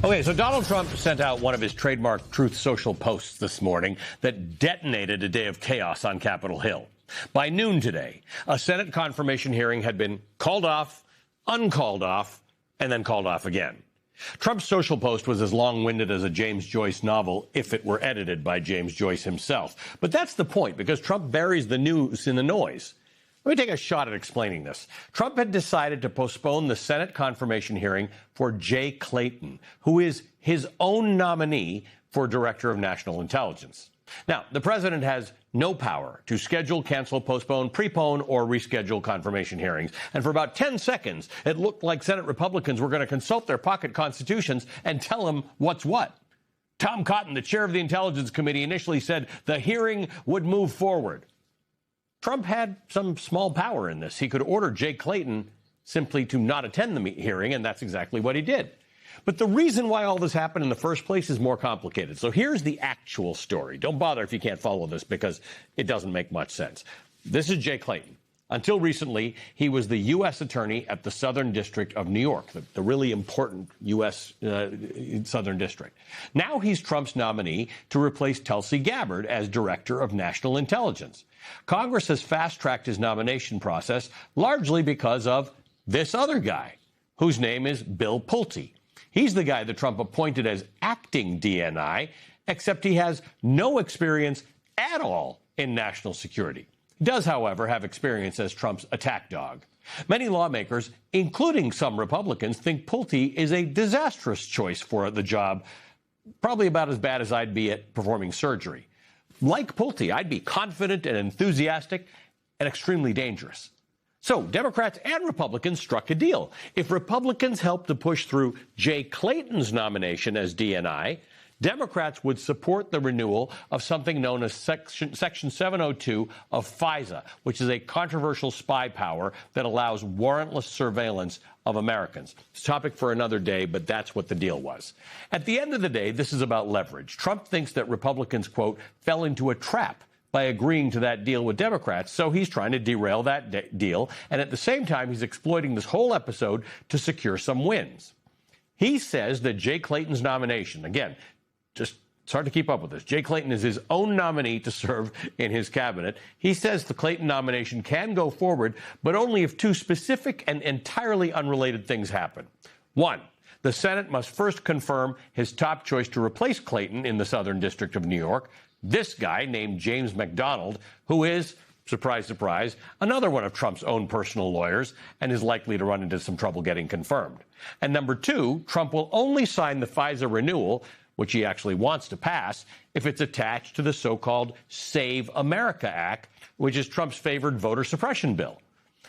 Okay, so Donald Trump sent out one of his trademark Truth Social posts this morning that detonated a day of chaos on Capitol Hill. By noon today, a Senate confirmation hearing had been called off, uncalled off, and then called off again. Trump's social post was as long-winded as a James Joyce novel if it were edited by James Joyce himself. But that's the point, because Trump buries the news in the noise. Let me take a shot at explaining this. Trump had decided to postpone the Senate confirmation hearing for Jay Clayton, who is his own nominee for Director of National Intelligence. Now, the president has no power to schedule, cancel, postpone, prepone, or reschedule confirmation hearings. And for about 10 seconds, it looked like Senate Republicans were going to consult their pocket constitutions and tell him what's what. Tom Cotton, the chair of the Intelligence Committee, initially said the hearing would move forward. Trump had some small power in this. He could order Jay Clayton simply to not attend the hearing, and that's exactly what he did. But the reason why all this happened in the first place is more complicated. So here's the actual story. Don't bother if you can't follow this because it doesn't make much sense. This is Jay Clayton. Until recently, he was the U.S. attorney at the Southern District of New York, the really important U.S. Southern District. Now he's Trump's nominee to replace Tulsi Gabbard as Director of National Intelligence. Congress has fast-tracked his nomination process largely because of this other guy, whose name is Bill Pulte. He's the guy that Trump appointed as acting DNI, except he has no experience at all in national security. He does, however, have experience as Trump's attack dog. Many lawmakers, including some Republicans, think Pulte is a disastrous choice for the job, probably about as bad as I'd be at performing surgery. Like Pulte, I'd be confident and enthusiastic and extremely dangerous. So Democrats and Republicans struck a deal. If Republicans helped to push through Jay Clayton's nomination as DNI, Democrats would support the renewal of something known as Section 702 of FISA, which is a controversial spy power that allows warrantless surveillance of Americans. It's a topic for another day, but that's what the deal was. At the end of the day, this is about leverage. Trump thinks that Republicans, quote, fell into a trap by agreeing to that deal with Democrats, so he's trying to derail that deal, and at the same time, he's exploiting this whole episode to secure some wins. He says that Jay Clayton's nomination, again, it's hard to keep up with this. Jay Clayton is his own nominee to serve in his cabinet. He says the Clayton nomination can go forward, but only if two specific and entirely unrelated things happen. One, the Senate must first confirm his top choice to replace Clayton in the Southern District of New York, this guy named James McDonald, who is, surprise, surprise, another one of Trump's own personal lawyers and is likely to run into some trouble getting confirmed. And number two, Trump will only sign the FISA renewal, which he actually wants to pass, if it's attached to the so-called Save America Act, which is Trump's favored voter suppression bill.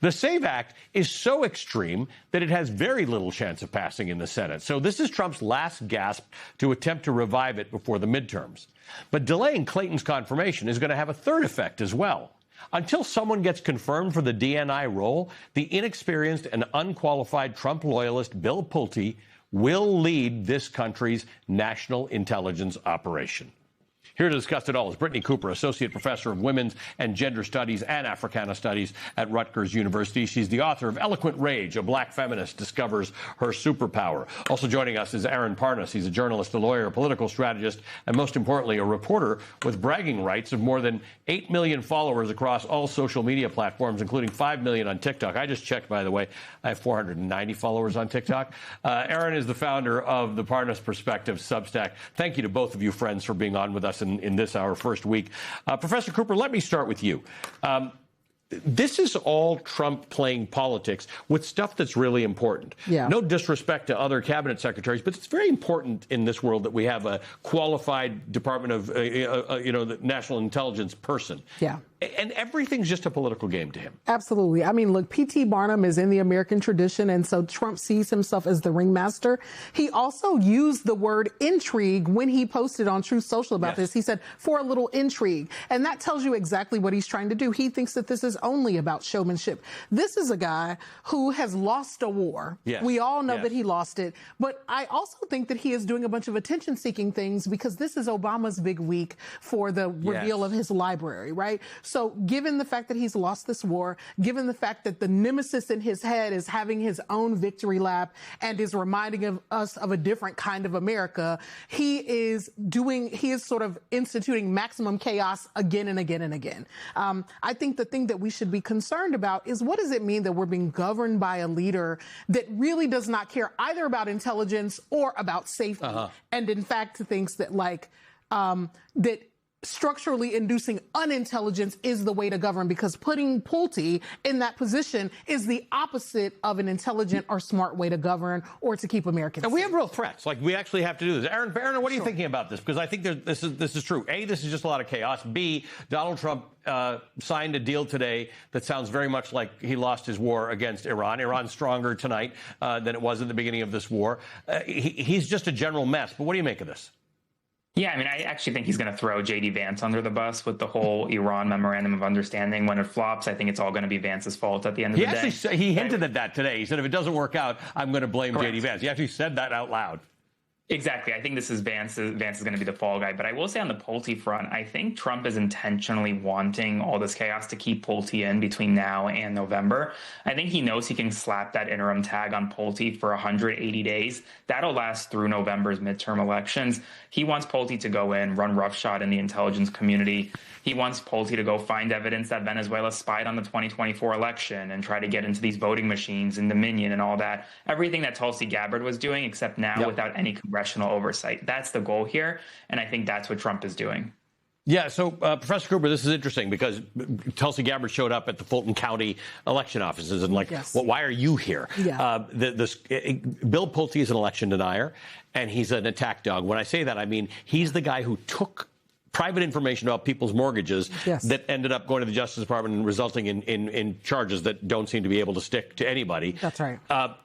The SAVE Act is so extreme that it has very little chance of passing in the Senate. So this is Trump's last gasp to attempt to revive it before the midterms. But delaying Clayton's confirmation is going to have a third effect as well. Until someone gets confirmed for the DNI role, the inexperienced and unqualified Trump loyalist Bill Pulte will lead this country's national intelligence operation. Here to discuss it all is Brittany Cooper, Associate Professor of Women's and Gender Studies and Africana Studies at Rutgers University. She's the author of Eloquent Rage, A Black Feminist Discovers Her Superpower. Also joining us is Aaron Parnas. He's a journalist, a lawyer, a political strategist, and most importantly, a reporter with bragging rights of more than 8 million followers across all social media platforms, including 5 million on TikTok. I just checked, by the way. I have 490 followers on TikTok. Aaron is the founder of the Parnas Perspective Substack. Thank you to both of you, friends, for being on with us in this, our first week. Professor Cooper, let me start with you. This is all Trump playing politics with stuff that's really important. Yeah. No disrespect to other cabinet secretaries, but it's very important in this world that we have a qualified Department of, the National Intelligence person. Yeah. And everything's just a political game to him. Absolutely. I mean, look, P.T. Barnum is in the American tradition, and so Trump sees himself as the ringmaster. He also used the word intrigue when he posted on Truth Social about this. He said, for a little intrigue. And that tells you exactly what he's trying to do. He thinks that this is only about showmanship. This is a guy who has lost a war. Yes. We all know that he lost it. But I also think that he is doing a bunch of attention-seeking things because this is Obama's big week for the reveal of his library, right? So given the fact that he's lost this war, given the fact that the nemesis in his head is having his own victory lap and is reminding us of a different kind of America, he is sort of instituting maximum chaos again and again and again. I think the thing that we should be concerned about is, what does it mean that we're being governed by a leader that really does not care either about intelligence or about safety, and in fact thinks that that structurally inducing unintelligence is the way to govern, because putting Pulte in that position is the opposite of an intelligent or smart way to govern or to keep Americans And safe. we have real threats. Like, we actually have to do this. Aaron, what are you thinking about this? Because I think this is true. A, this is just a lot of chaos. B, Donald Trump signed a deal today that sounds very much like he lost his war against Iran. Iran's stronger tonight than it was at the beginning of this war. He's just a general mess. But what do you make of this? Yeah, I mean, I actually think he's going to throw J.D. Vance under the bus with the whole Iran memorandum of understanding. When it flops, I think it's all going to be Vance's fault at the end of the day. He hinted at that today. He said, if it doesn't work out, I'm going to blame Correct. J.D. Vance. He actually said that out loud. Exactly. I think this is Vance is going to be the fall guy. But I will say on the Pulte front, I think Trump is intentionally wanting all this chaos to keep Pulte in between now and November. I think he knows he can slap that interim tag on Pulte for 180 days. That'll last through November's midterm elections. He wants Pulte to go in, run roughshod in the intelligence community. He wants Pulte to go find evidence that Venezuela spied on the 2024 election and try to get into these voting machines and Dominion and all that. Everything that Tulsi Gabbard was doing, except now without any congressional oversight. That's the goal here, and I think that's what Trump is doing. Yeah, so Professor Cooper, this is interesting because Tulsi Gabbard showed up at the Fulton County election offices and well, why are you here? Yeah. Bill Pulte is an election denier, and he's an attack dog. When I say that, I mean he's the guy who took private information about people's mortgages that ended up going to the Justice Department and resulting in charges that don't seem to be able to stick to anybody. That's right.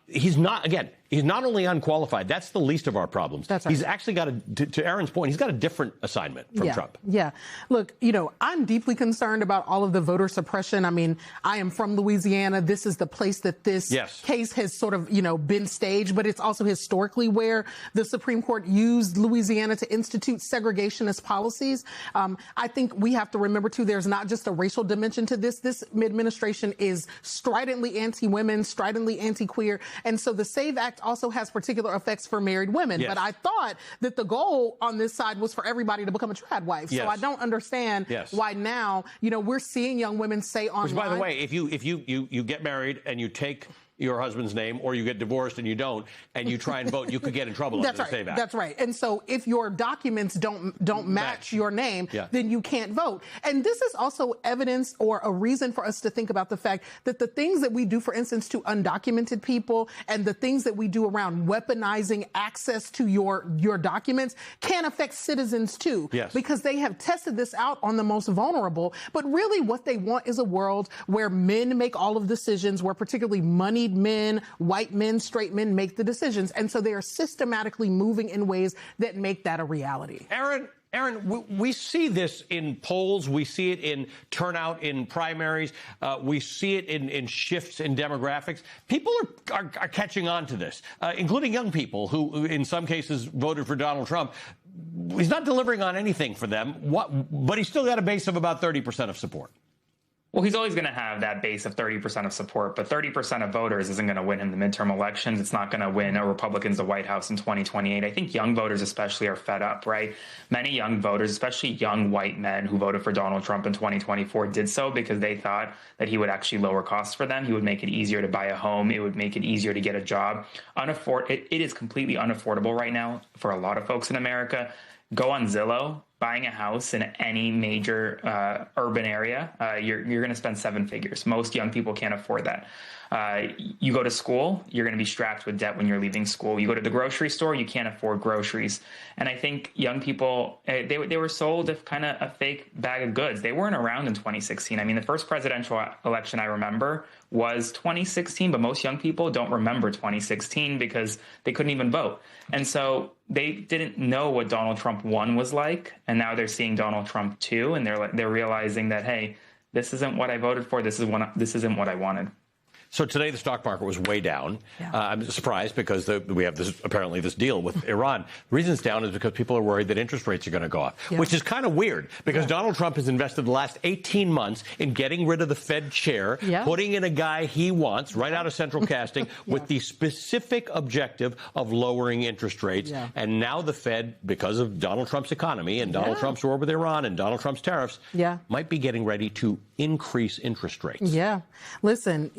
He's not only unqualified, that's the least of our problems. That's right. He's actually got, to Aaron's point, he's got a different assignment from Trump. Yeah. Look, I'm deeply concerned about all of the voter suppression. I mean, I am from Louisiana. This is the place that this case has sort of, been staged, but it's also historically where the Supreme Court used Louisiana to institute segregationist policies. I think we have to remember, too, there's not just a racial dimension to this. This administration is stridently anti-women, stridently anti-queer. And so the SAVE Act also has particular effects for married women. But I thought that the goal on this side was for everybody to become a trad wife. So I don't understand why now, we're seeing young women say online. Which, by the way, if you get married and you take your husband's name, or you get divorced and you don't, and you try and vote, you could get in trouble under the SAVE Act. That's right. And so if your documents don't match your name, then you can't vote. And this is also evidence or a reason for us to think about the fact that the things that we do, for instance, to undocumented people, and the things that we do around weaponizing access to your documents can affect citizens too. Because they have tested this out on the most vulnerable. But really what they want is a world where men make all of the decisions, where particularly moneyed men, white men, straight men make the decisions. And so they are systematically moving in ways that make that a reality. Aaron, we see this in polls. We see it in turnout in primaries. We see it in shifts in demographics. People are catching on to this, including young people who, in some cases, voted for Donald Trump. He's not delivering on anything for them, but he's still got a base of about 30% of support. Well, he's always going to have that base of 30% of support, but 30% of voters isn't going to win in the midterm elections. It's not going to win Republicans the White House in 2028. I think young voters especially are fed up, right? Many young voters, especially young white men who voted for Donald Trump in 2024, did so because they thought that he would actually lower costs for them. He would make it easier to buy a home. It would make it easier to get a job. It is completely unaffordable right now for a lot of folks in America. Go on Zillow. Buying a house in any major urban area, you're going to spend seven figures. Most young people can't afford that. You go to school, you're going to be strapped with debt when you're leaving school. You go to the grocery store, you can't afford groceries. And I think young people, they were sold kind of a fake bag of goods. They weren't around in 2016. I mean, the first presidential election I remember was 2016, but most young people don't remember 2016 because they couldn't even vote. And so they didn't know what Donald Trump 1 was like. And now they're seeing Donald Trump 2, and they're realizing that, hey, this isn't what I voted for. This isn't what I wanted. So today the stock market was way down. I'm surprised because we have apparently this deal with Iran. The reason it's down is because people are worried that interest rates are going to go up, which is kind of weird because Donald Trump has invested the last 18 months in getting rid of the Fed chair, putting in a guy he wants right out of central casting with the specific objective of lowering interest rates. And now the Fed, because of Donald Trump's economy and Donald Trump's war with Iran and Donald Trump's tariffs, might be getting ready to increase interest rates. Yeah. Listen,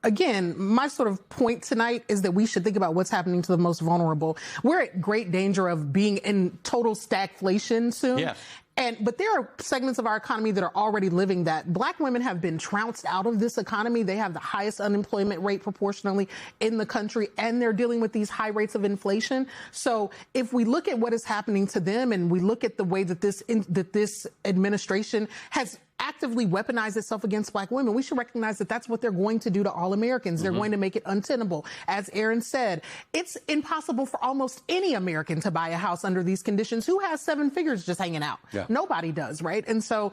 again, my sort of point tonight is that we should think about what's happening to the most vulnerable. We're at great danger of being in total stagflation soon. But there are segments of our economy that are already living that. Black women have been trounced out of this economy. They have the highest unemployment rate proportionally in the country, and they're dealing with these high rates of inflation. So if we look at what is happening to them and we look at the way that this administration has actively weaponize itself against black women, we should recognize that that's what they're going to do to all Americans. They're going to make it untenable. As Aaron said, it's impossible for almost any American to buy a house under these conditions. Who has 7 figures just hanging out? Nobody does, right? And so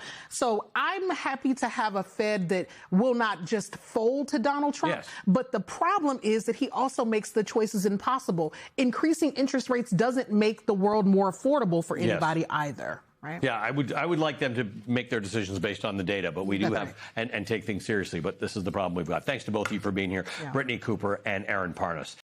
I'm happy to have a Fed that will not just fold to Donald Trump, but the problem is that he also makes the choices impossible. Increasing interest rates doesn't make the world more affordable for anybody either. Right? Yeah, I would like them to make their decisions based on the data, but we do have and take things seriously. But this is the problem we've got. Thanks to both of you for being here, Brittany Cooper and Aaron Parnas.